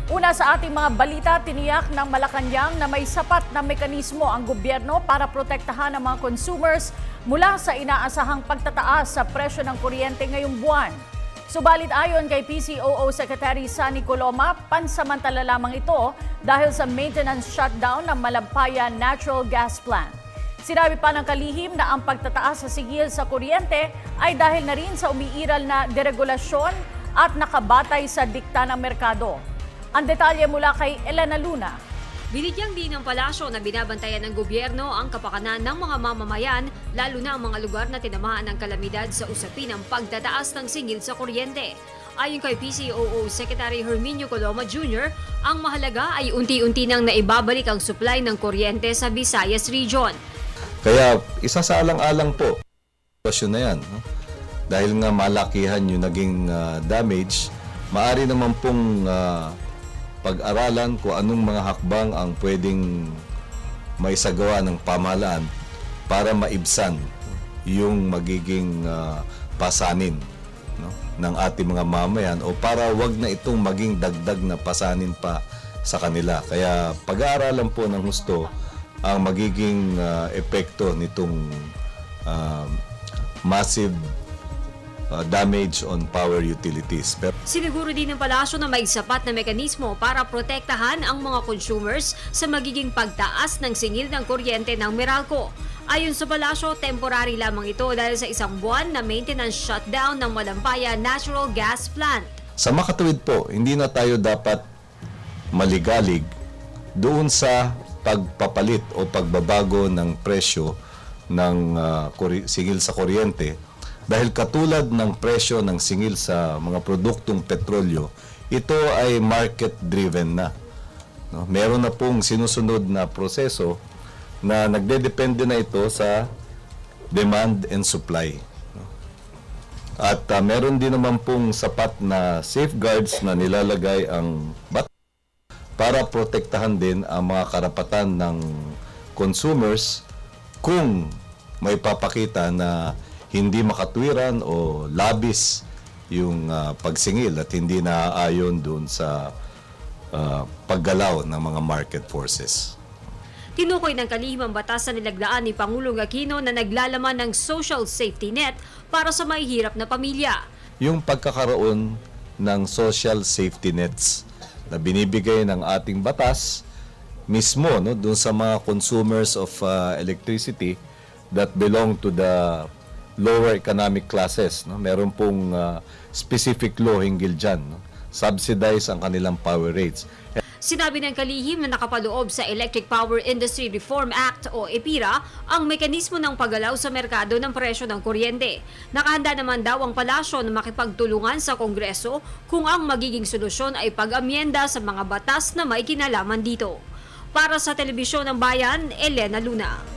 Una sa ating mga balita, tiniyak ng Malacanang na may sapat na mekanismo ang gobyerno para protektahan ang mga consumers mula sa inaasahang pagtataas sa presyo ng kuryente ngayong buwan. Subalit ayon kay PCOO Secretary Sunny Coloma, pansamantala lamang ito dahil sa maintenance shutdown ng Malampaya Natural Gas Plant. Sinabi pa ng kalihim na ang pagtataas sa sigil sa kuryente ay dahil na rin sa umiiral na deregulasyon at nakabatay sa dikta ng merkado. Ang detalye mula kay Elena Luna. Binigyang din ng palasyo na binabantayan ng gobyerno ang kapakanan ng mga mamamayan, lalo na ang mga lugar na tinamaan ng kalamidad sa usapin ng pagtataas ng singil sa kuryente. Ayon kay PCOO Secretary Herminio Coloma Jr., ang mahalaga ay unti-unti nang naibabalik ang supply ng kuryente sa Visayas Region. Kaya isasaalang-alang po, sitwasyon na yan. No? Dahil nga malakihan yung naging damage, maaari naman pong pag-aralan kung anong mga hakbang ang pwedeng maisagawa ng pamahalaan para maibsan yung magiging pasanin, no, ng ating mga mamayan o para wag na itong maging dagdag na pasanin pa sa kanila. Kaya pag-aaralan po ng husto ang magiging epekto nitong massive damage on power utilities. Siniguro din ng palasyo na may sapat na mekanismo para protektahan ang mga consumers sa magiging pagtaas ng singil ng kuryente ng Meralco. Ayon sa palasyo, temporary lamang ito dahil sa isang buwan na maintenance shutdown ng Malampaya Natural Gas Plant. Sa makatuwid po, hindi na tayo dapat maligalig doon sa pagpapalit o pagbabago ng presyo ng singil sa kuryente. Dahil katulad ng presyo ng singil sa mga produktong petrolyo, ito ay market-driven na. No? Meron na pong sinusunod na proseso na nagdedepende na ito sa demand and supply. No? At meron din naman pong sapat na safeguards na nilalagay ang para protektahan din ang mga karapatan ng consumers kung may papakita na hindi makatwiran o labis yung pagsingil at hindi naaayon doon sa paggalaw ng mga market forces. Tinukoy ng kalihim ang batas na nilagdaan ni Pangulong Aquino na naglalaman ng social safety net para sa mahihirap na pamilya. Yung pagkakaroon ng social safety nets na binibigay ng ating batas mismo, no, doon sa mga consumers of electricity that belong to the lower economic classes. No? Meron pong specific law hinggil dyan. No? Subsidize ang kanilang power rates. Sinabi ng kalihim na nakapaloob sa Electric Power Industry Reform Act o EPIRA ang mekanismo ng paggalaw sa merkado ng presyo ng kuryente. Nakahanda naman daw ang palasyo na makipagtulungan sa Kongreso kung ang magiging solusyon ay pag-amyenda sa mga batas na may kinalaman dito. Para sa Telebisyon ng Bayan, Elena Luna.